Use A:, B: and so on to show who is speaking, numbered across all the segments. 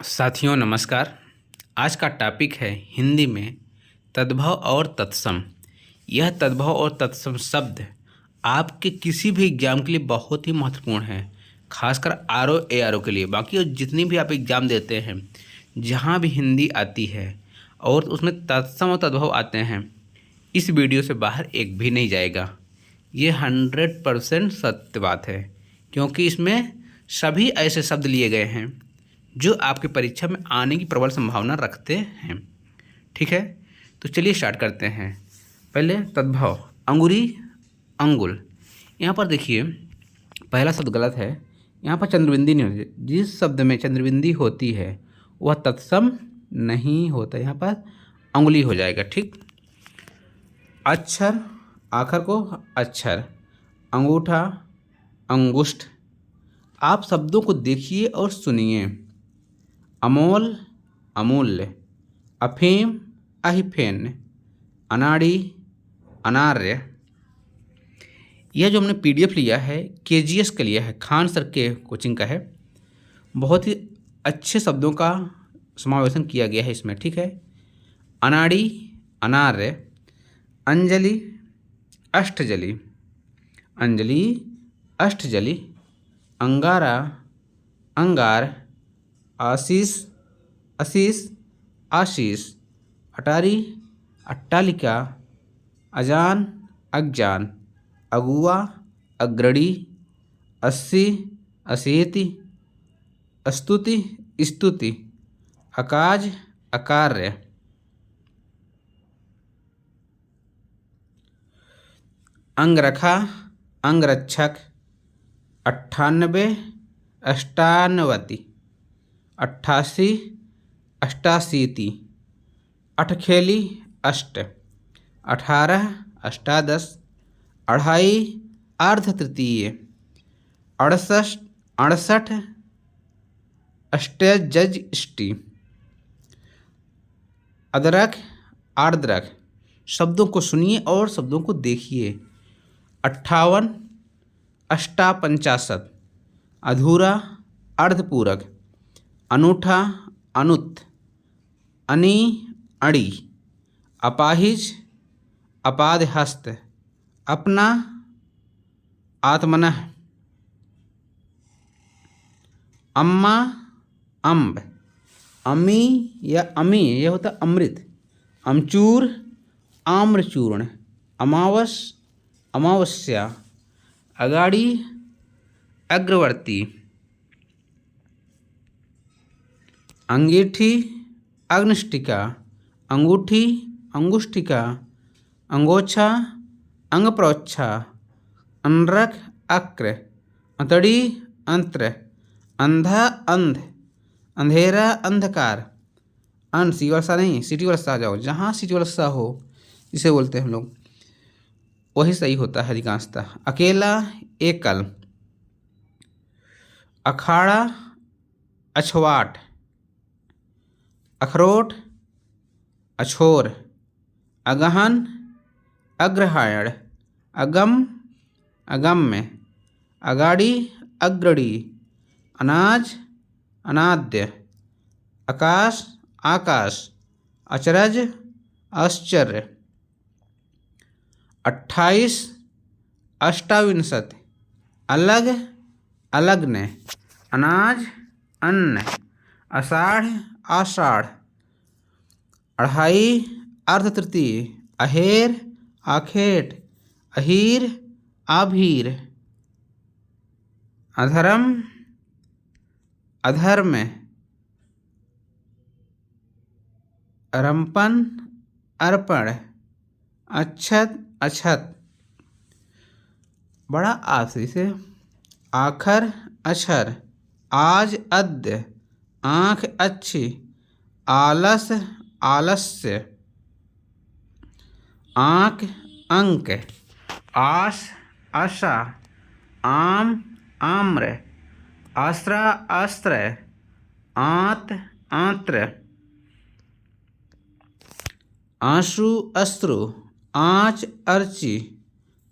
A: साथियों नमस्कार। आज का टॉपिक है हिंदी में तद्भव और तत्सम। यह तद्भव और तत्सम शब्द आपके किसी भी एग्जाम के लिए बहुत ही महत्वपूर्ण है, खासकर R O A R O के लिए। बाकी और जितनी भी आप एग्ज़ाम देते हैं, जहाँ भी हिंदी आती है और उसमें तत्सम और तद्भव आते हैं, इस वीडियो से बाहर एक भी नहीं जाएगा। ये 100% सत्य बात है, क्योंकि इसमें सभी ऐसे शब्द लिए गए हैं जो आपकी परीक्षा में आने की प्रबल संभावना रखते हैं। ठीक है, तो चलिए स्टार्ट करते हैं। पहले तद्भव, अंगुरी, अंगुल। यहाँ पर देखिए पहला शब्द गलत है, यहाँ पर चंद्रबिंदी नहीं होती। जिस शब्द में चंद्रबिंदी होती है वह तत्सम नहीं होता, यहाँ पर अंगुली हो जाएगा। ठीक, अक्षर, आखर को अक्षर, अंगूठा, अंगुष्ठ। आप शब्दों को देखिए और सुनिए। अमोल, अमूल्य, अफीम, अहिफेन, अनाड़ी, अनार्य। यह जो हमने पीडीएफ लिया है केजीएस का लिया है, खान सर के कोचिंग का है। बहुत ही अच्छे शब्दों का समावेशन किया गया है इसमें। ठीक है, अनाड़ी, अनार्य, अंजलि, अष्टजली, अंजलि, अष्टजली, अंगारा, अंगार, आशीष, आशीष, आशीष, अटारी, अट्टालिका, अजान, अज्ञान, अगुआ, अग्रणी, अस्सी, असेति, स्तुति, स्तुति, अकाज, अकार्य। अंगरखा, अंगरक्षक, 98, अष्टानवति, 88, अष्टाशीति, अठखेली, अष्ट, 18, अष्टादश, अढ़ाई, अर्ध तृतीय, 68, 68, अष्टजष्टि, अदरक, आर्द्रक। शब्दों को सुनिए और शब्दों को देखिए। 58, अष्टापंचाशत, अधूरा, अर्धपूरक, अनूठा, अनुत, अनी, अड़ी, अपाहिज, अपादहस्त, अपना, आत्मनः, अम्मा, अम्ब, अमी या अमी यह होता अमृत, अमचूर, आम्रचूर्ण, अमावस, अमावस्या, अगाड़ी, अग्रवर्ती, अंगीठी, अग्निष्टिका, अंगूठी, अंगुष्टिका, अंगोछा, अंगप्रोच्छा, अनरख, अक्र, अंतड़ी, अंत्र, अंधा, अंध, अंधेरा, अंधकार। अन सी वर्षा नहीं, सिटी वर्षा आ जाओ, जहाँ सिटी वर्षा हो जिसे बोलते हैं हम लोग, वही सही होता है अधिकांशतः। अकेला, एकल, अखाड़ा, अछवाट, अखरोट, अछोर, अगहन, अग्रहायण, अगम, अगम्य, अगाड़ी, अग्रणी, अनाज, अनाद्य, आकाश, आकाश, अचरज, आश्चर्य। 28, अष्टाविंशति, अलग, अलग्न, अनाज, अन्न, आषाढ़, आषाढ़, अढ़ाई, अर्ध तृतीय, अहेर, आखेट, अहीर, आभीर, अधर्म, अधर्म, रंपन, अर्पण, अच्छत, अछत। बड़ा आखिरी से आखर, अक्षर, आज, अद्य, आँख, अच्छी, आलस, आलस्य, आँक, अंक, आस, आशा, आम, आम्र, आश्रा, आश्रय, आंत, आंत्र, आंसू, अश्रु, आँच, अर्ची,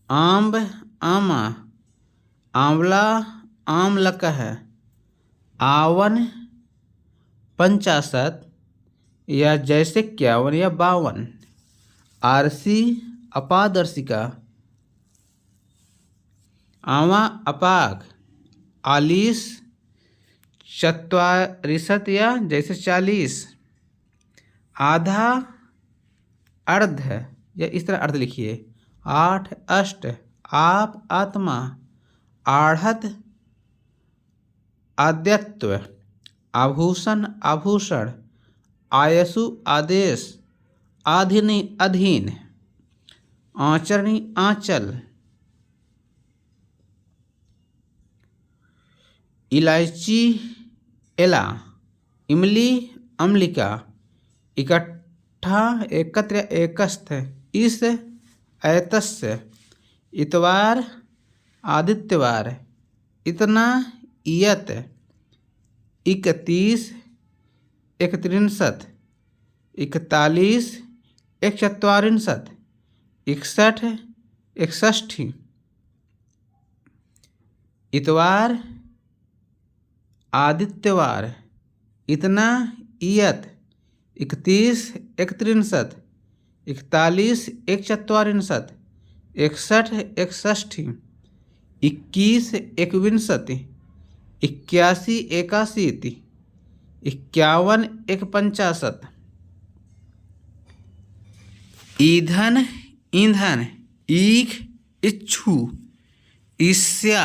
A: आम्ब, आमा, आंवला, आमलकह, आवन, 50 या जैसे 51 या 52। आरसी अपादर्शिका, आवा अपाक, आलीस 44 या जैसे 40। आधा अर्ध या इस तरह अर्ध लिखिए। 8 अष्ट, आप आत्मा, आढ़त आद्यत्व, आभूषण आभूषण, आयसु आदेश, आधिनी अधीन, आचरणी आंचल, इलायची एला, इमली अम्लिका, इकट्ठा एकत्र या एकस्थ, इस ऐतस्य, इतवार आदित्यवार, इतना इयत, 31 31, 41 144, 61 61, इतवार आदित्यवार, इतना इयत, 31 31, 41 144, 61 61, 21 21, 81 81, 51 150। ईंधन ईंधन, ईख इच्छु, ईर्ष्या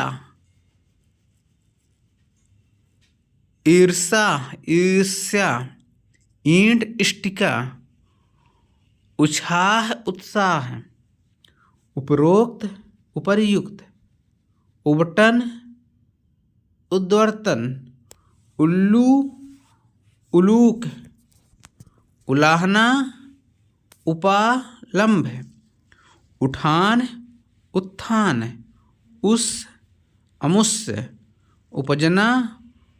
A: ईर्षा ईर्ष्या, ईंट इष्टिका, उत्साह उत्साह, उपरोक्त उपर्युक्त, उबटन उद्वर्तन, उल्लू उलूक, उलाहना उपालंभ, उठान उत्थान, उस अमुस्य, उपजना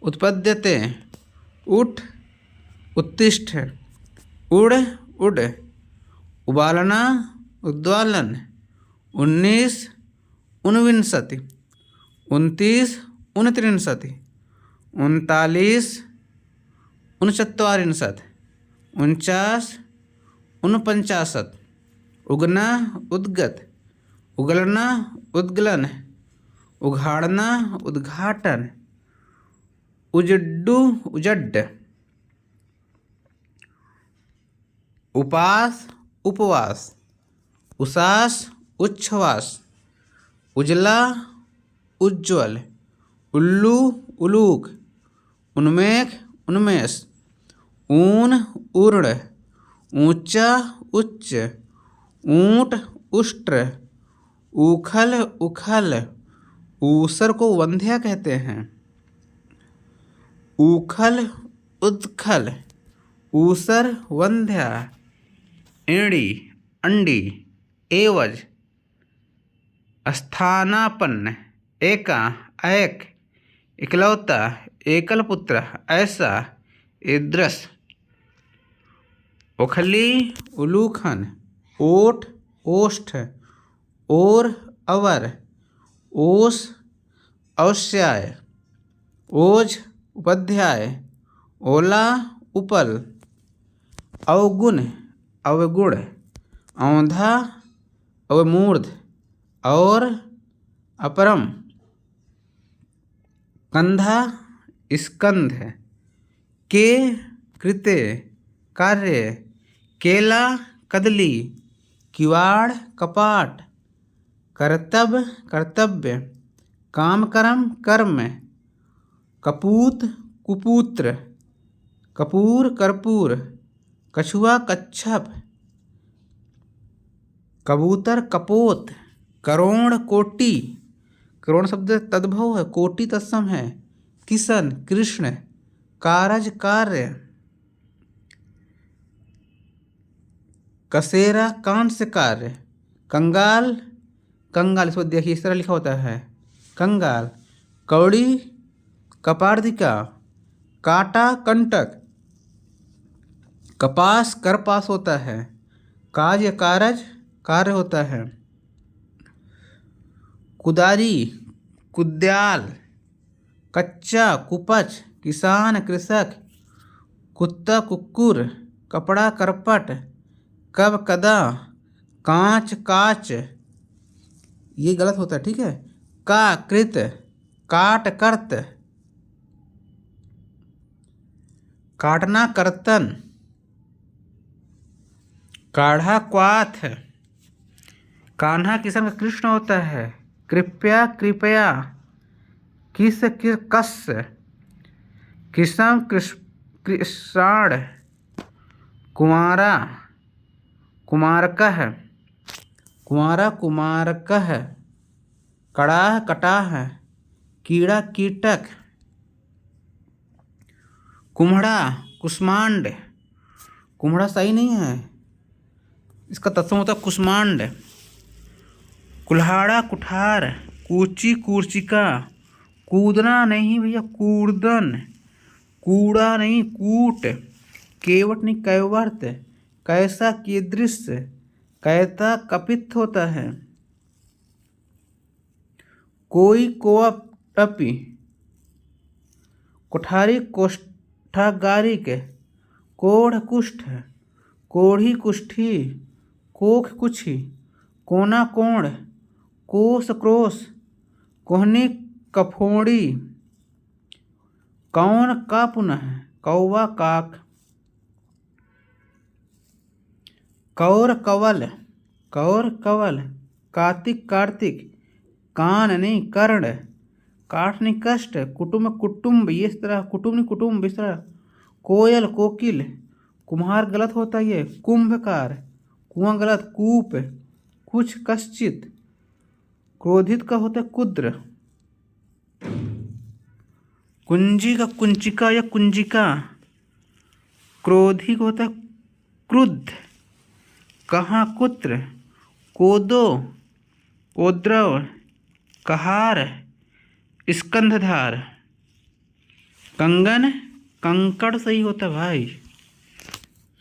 A: उत्पद्यते, उठ उत्तिष्ठ, उड़ उड़, उबालना उद्वालन, 19 ऊनविंशति, 29 ऊनत्रिंशति, 39 ऊनचत्वारिंशत्, 49 ऊनपंचाशत्, उगना उद्गत, उगलना उद्गलन, उघाड़ना उद्घाटन, उजड्डू उजड्ड, उपास उपवास, उसास उच्छ्वास, उजला उज्ज्वल, उल्लू उलूक, उन्मेष उन्मेष, ऊन ऊर्ण, ऊंचा उच्च, ऊंट उष्ट्र, उखल उखल, ऊसर को वंध्या कहते हैं, उखल उत्खल, ऊसर वंध्या, एड़ी अंडी, एवज स्थानापन्न, एका एक, इकलौता, एकल पुत्र, ऐसा, इद्रस, ओखली उलूखन, ओठ ओष्ठ, ओर अवर, ओस अवश्याय, ओज उपाध्याय, ओला उपल, अवगुण अवगुण, औंधा अवमूर्ध, और अपरम, कंधा स्कंध, के कृत्य कार्य, केला कदली, किवाड़ कपाट, कर्तव्य कर्तव्य, काम कर्म कर्म, कपूत कुपुत्र, कपूर कर्पूर, कछुआ कच्छप, कबूतर कपोत, करोड़ कोटि, करोड़ शब्द तद्भव है, कोटि तत्सम है, किशन कृष्ण, कारज कार्य, कसेरा कांस्य कार्य, कंगाल कंगाल, इसको देखिए इस तरह लिखा होता है कंगाल, कौड़ी कपार्दिका, काटा कंटक, कपास करपास होता है, काज या कारज कार्य होता है, कुदारी कुद्याल, कच्चा कुपच, किसान कृषक, कुत्ता कुक्कुर, कपड़ा करपट, कब कदा, कांच काच, ये गलत होता है, ठीक है। का कृत, काट कर्त, काटना कर्तन, काढ़ा क्वाथ, कान्हा किशन का कृष्ण होता है। कृपया कृपया, किस कस, किसम कृषाण, कुमारा कुमारकह, कुमारा कुमारकह, कड़ाह कटाह, कीड़ा कीटक, कुम्हड़ा कुष्मांड, कुम्हड़ा सही नहीं है, इसका तत्सम होता है कुष्मांड। कुल्हाड़ा कुठार, कूची कूर्चिका, कूदना नहीं भैया कूर्दन, कूड़ा नहीं कूट, केवट नहीं कैवर्त, कैसा कीदृश, कैता कपित होता है। कोई कोअपि, कोठारी कोष्ठागारिक, कोढ़ कुष्ठ, कोढ़ी कुष्ठी, कोख कुछी, कोना कोण, कोस क्रोश, कोहनी कफोड़ी, कौन का पुनः, कौवा काक, कौर कवल, कौर कवल, कार्तिक कार्तिक, कान नहीं कर्ण, काठ नहीं कष्ट, कुटुंब कुटुंब, ये इस तरह, कुटुंब नहीं कुटुंब, इस तरह। कोयल कोकिल, कुम्हार गलत होता है ये, कुंभकार, कुआं गलत, कूप, कुछ कश्चित, क्रोधित का होता है कुद्र। कुंजी का कुंचिका या कुंजिका, क्रोधी का होता है क्रुद्ध। कहाँ कुत्र, कोदो, कोद्रव, कहार, स्कंधधार। कंगन कंकड़ सही होता है भाई,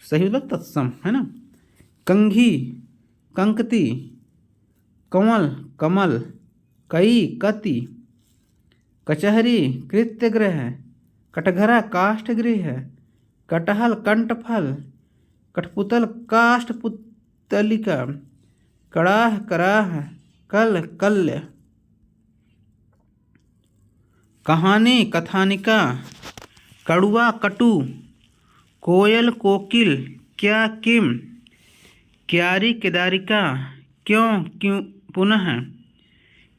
A: सही होता तत्सम है ना। कंघी कंकती, कमल कमल, कई कति, कचहरी कृत्यगृह, कटघरा काष्ठगृह, कटहल कंठफल, कठपुतल काष्ठपुतलिका, कड़ाह कराह, कल कल्य। कहानी कथानिका, कड़ुआ कटु, कोयल कोकिल, क्या किम, क्यारी केदारिका, क्यों क्यों पुनः,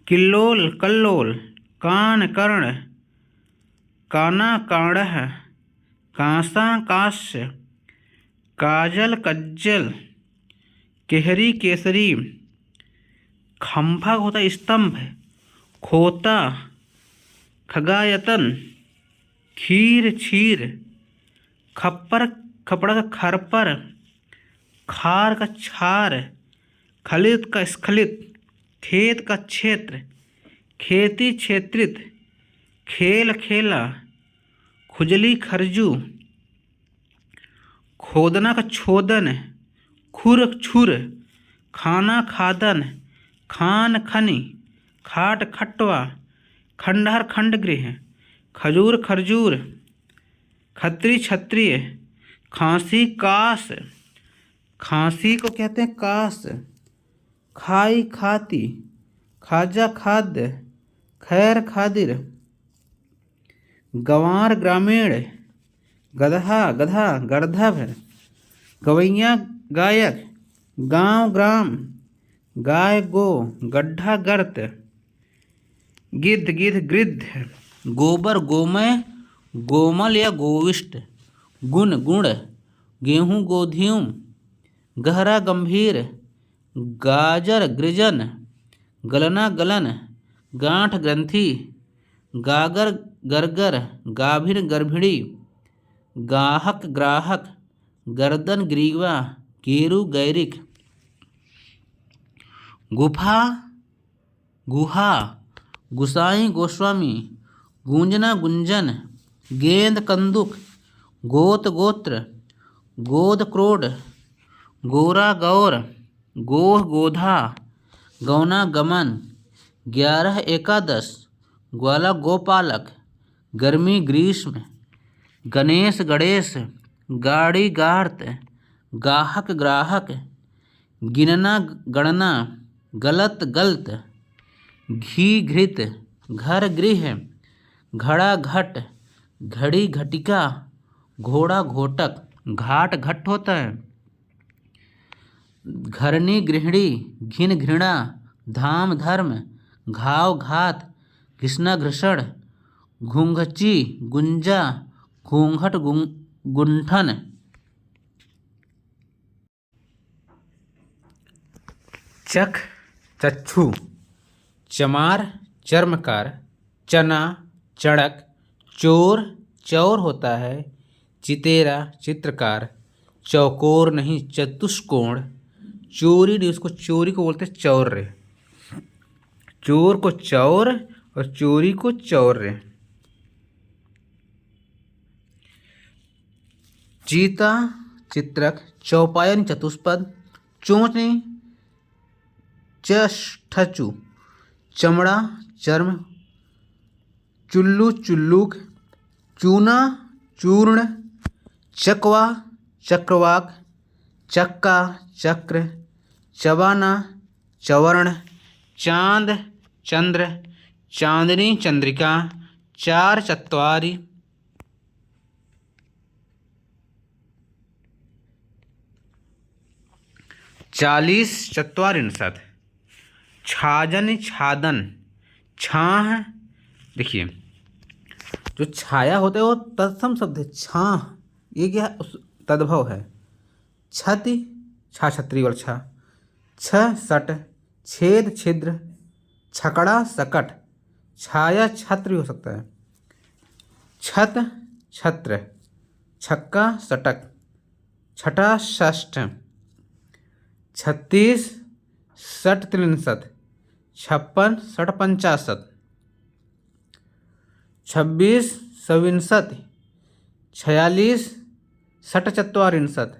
A: किल्लोल कल्लोल, कान कर्ण, काना काणः, कांसा काश्य, काजल कज्जल, केहरी केसरी। खंभा होता है स्तंभ, खोता, खगायतन, खीर क्षीर, खप्पर खपड़ा का खरपर, खार का छार, खलित का स्खलित, खेत का क्षेत्र, खेती क्षेत्रित, खेल खेला, खुजली खरजू, खोदना का छोदन, खुर छुर, खाना खादन, खान खनी, खाट खटवा, खंडहर खंडगृह, खजूर खरजूर, खत्री क्षत्रिय, खांसी कास, खांसी को कहते हैं कास, खाई खाती, खाजा खाद्य, खैर खादिर, गंवार ग्रामीण, गधा गधा गर्धभ, गवैया गायक, गांव ग्राम, गाय गो, गड्ढा गर्त, गिद्ध गिद्ध गृद्ध, गोबर गोमय, गोमल या गोविष्ट, गुण गुण, गेहूँ गोधियूम, गहरा गंभीर, गाजर गृजन, गलना गलन, गांठ ग्रंथि, गागर गरगर, गाभिन गर्भिणी, गाहक ग्राहक, गर्दन ग्रीवा, गेरू गैरिक। गुफा गुहा, गुसाई गोस्वामी, गूंजना गुंजन, गेंद कंदुक, गोत गोत्र, गोद क्रोड, गोरा गौर, गोह गोधा, गौना गमन, 11 एकादश, ग्वाला गोपालक, गर्मी ग्रीष्म, गणेश गणेश, गाड़ी गार्त, गाहक ग्राहक, गिनना गणना, गलत गलत, घी घृत, घर गृह, घड़ा घट, घड़ी घटिका, घोड़ा घोटक, घाट घट होता है, घरनी गृहिणी, घिन घृणा, धाम धर्म, घाव घात, घृष्णा घृषण, घूंघची गुंजा, घूंघट गुंठन। चख चक्षु, चमार चर्मकार, चना चड़क, चोर चौर होता है, चितेरा चित्रकार, चौकोर नहीं चतुष्कोण, चोरी नहीं उसको चोरी को बोलते चौर्य, चोर को चौर और चोरी को चौर्य। चीता चित्रक, चौपायन चतुष्पद, चोंचनी चष्ठचु, चमड़ा चर्म, चुल्लू चुल्लूक, चूना चूर्ण, चकवा चक्रवाक, चक्का चक्र, चबाना चवर्ण, चांद चंद्र, चांदनी चंद्रिका, चार चत्वारी, चालीस चत्वारिंशत्, छाजन छादन, छाह। देखिए जो छाया होता है वो तत्सम शब्द है, छाह ये क्या तद्भव है। छति छा छत्री वाला छा, छ सट, छेद छिद्र, छकड़ा सकट, छाया छत्र हो सकता है, छत छत्र, छक्का सटक, छठा षष्ठ, 36 षट त्रिंशत्, 56 षट पंचाशत्, 26 सविंशति, 46 षट चत्वारिंशत्,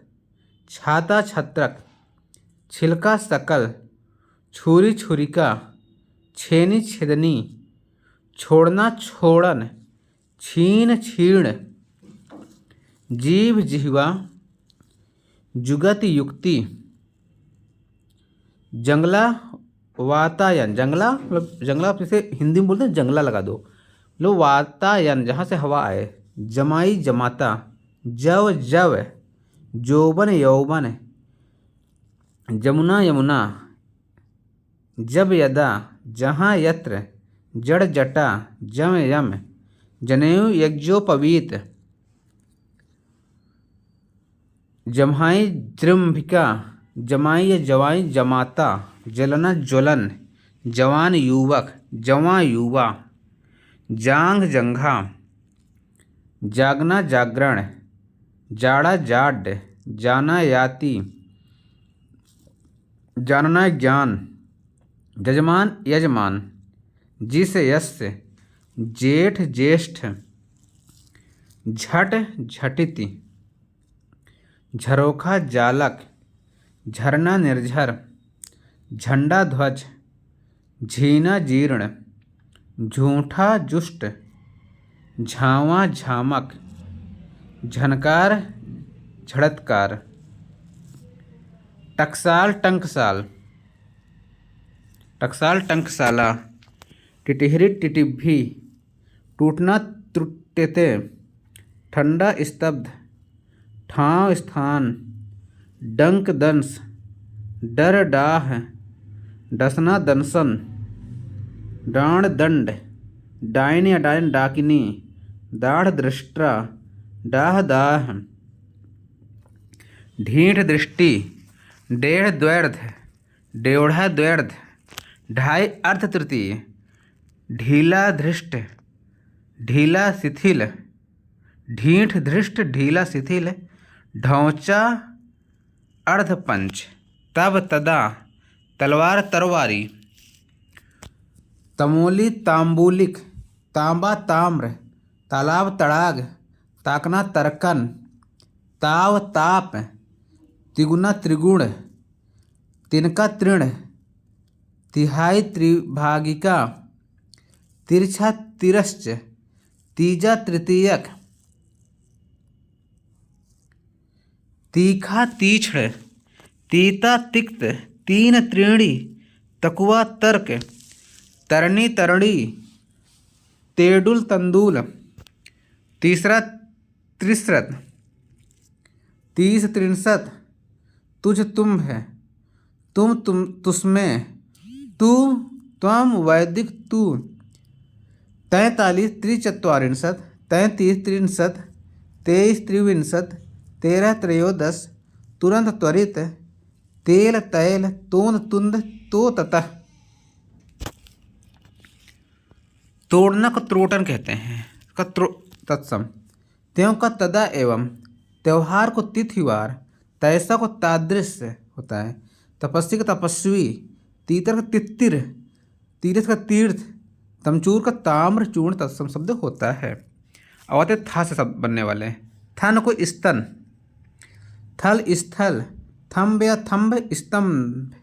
A: छाता छत्रक, छिलका सकल, छुरी छुरिका, छेनी छेदनी, छोड़ना छोड़न, छीन छीण, जीभ जिह्वा, जुगति युक्ति, जंगला वातायन, जंगला मतलब जंगला जैसे हिंदी में बोलते हैं जंगला लगा दो, लो वातायन जहाँ से हवा आए, जमाई जमाता, जव जव, जोबन यौबन, जमुना यमुना, जब यदा, जहाँ यत्र, जड़ जटा, जम यम, जनेऊ यज्ञोपवीत, जम्हाई जृंभिका, जमाई या जवाई जमाता, जलना ज्वलन, जवान युवक, जवां युवा, जांग जंघा, जागना जागरण, जाड़ा जाड, जाना याति, जानना ज्ञान, जजमान यजमान, जिस यस्य, जेठ ज्येष्ठ, झट झटिति, झरोखा जालक, झरना निर्झर, झंडा ध्वज, झीना जीर्ण, झूठा जुष्ट, झांवा झामक, झनकार झड़तकार, टकसाल टंकसाल, टकसाल टंकसाला, टिटिहरी टिटिभी, टूटना त्रुट्यते, ठंडा स्तब्ध, ठाव स्थान, डंक दंस, डर डाह, डसना दंसन, डाण दंड, डायन या डायन डाकिनी, दाढ़ दृष्टा, डाह दाह, ढीठ दृष्टि, डेढ़ द्वैर्ध, डेढ़ा द्वैर्ध, ढाई अर्ध तृतीय, ढीला धृष्ट, ढीला शिथिल, ढीठ धृष्ट, ढीला शिथिल, ढौचा अर्धपंच, तब तदा, तलवार तरवारी, तमोली तांबूलिक, तांबा ताम्र, तालाब तड़ाग, ताकना तर्कन, ताव ताप, तिगुना त्रिगुण, तिनका तृण, तिहाई त्रिभागिका, तिरछा तिरश्च, तीजा तृतीयक, तीखा तीक्ष्ण, तीता तिक्त, तीन त्रीणी, तकुआ तर्क, तरणी तरणी, तेडुल तंदुल, तीसरा त्रिशत, तीस त्रिंशत, तुझ तुम है, तुम तुस्में, तू त्वम वैदिक तू, 43 त्रिचत्वारिंशत्, 33 त्रिंशत्, 23 त्रिविंशत्, 13 त्रयोदश, तुरंत त्वरित, तेल तैल, तोंद तुंद, तो ततः। तोड़ना को त्रोटन कहते हैं। तत्सम, त्यों का तदा एवं, त्योहार को तिथिवार, तैसा को तादृश्य होता है। तपस्वी का तपस्वी, तीतर का तित्तिर, तीर्थ का तीर्थ, तमचूर का ताम्र चूर्ण तत्सम शब्द होता है। अब आते था से शब्द बनने वाले हैं। थन को स्तन, थल स्थल, थम्ब या थम्ब स्तंभ,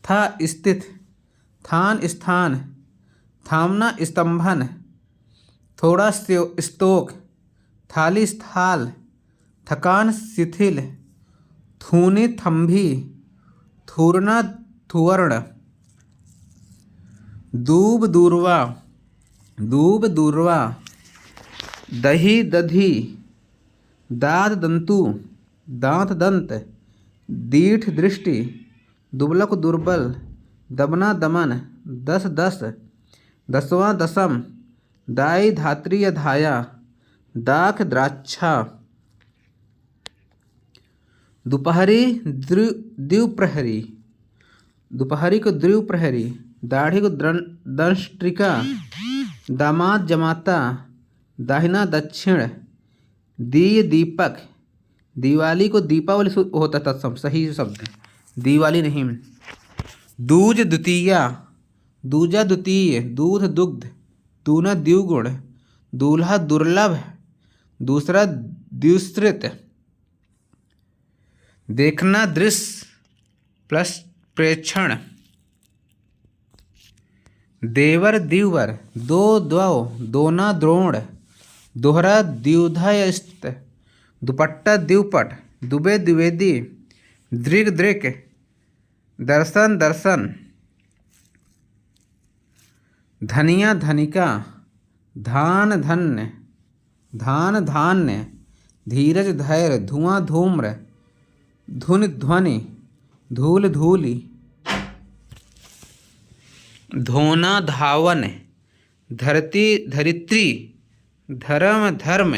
A: था स्थित, थान स्थान, थामना स्तंभन, थोड़ा स्तोक, थाली स्थाल, थकान शिथिल, थूनी थम्भी, थूरना थुवर्ण, दूब दूरवा, दूब दूरवा, दही दधी, दाद दंतु, दांत दंत, दीठ दृष्टि, दुबलक दुर्बल, दमना दमन, दस दस, दसवां दसम, दाई धात्री या धाया, दाख द्राक्षा, दोपहरी द्विप्रहरी, दोपहरी को द्विप्रहरी, दाढ़ी को दंष्ट्रिका, दामाद जमाता, दाहिना दक्षिण, दीय दीपक, दिवाली को दीपावली होता तत्सम सही शब्द है, दिवाली नहीं। दूज द्वितीया, दूजा द्वितीय, दूध दुग्ध, दूना द्विगुण, दूल्हा दुर्लभ, दूसरा द्विश्रित, देखना दृश्य प्लस प्रेक्षण, देवर द्विवर, दो द्वौ, दोना द्रोण, दोहरा द्विधायस्त, दुपट्टा द्विपट, दुबे द्विवेदी, दृग दृक, दर्शन दर्शन, धनिया धनिका, धान धन्य, धान धान्य, धीरज धैर्य, धुआं धूम्र, धुन ध्वनि, धूल धूलि, धोना धावन, धरती धरित्री, धर्म धर्म,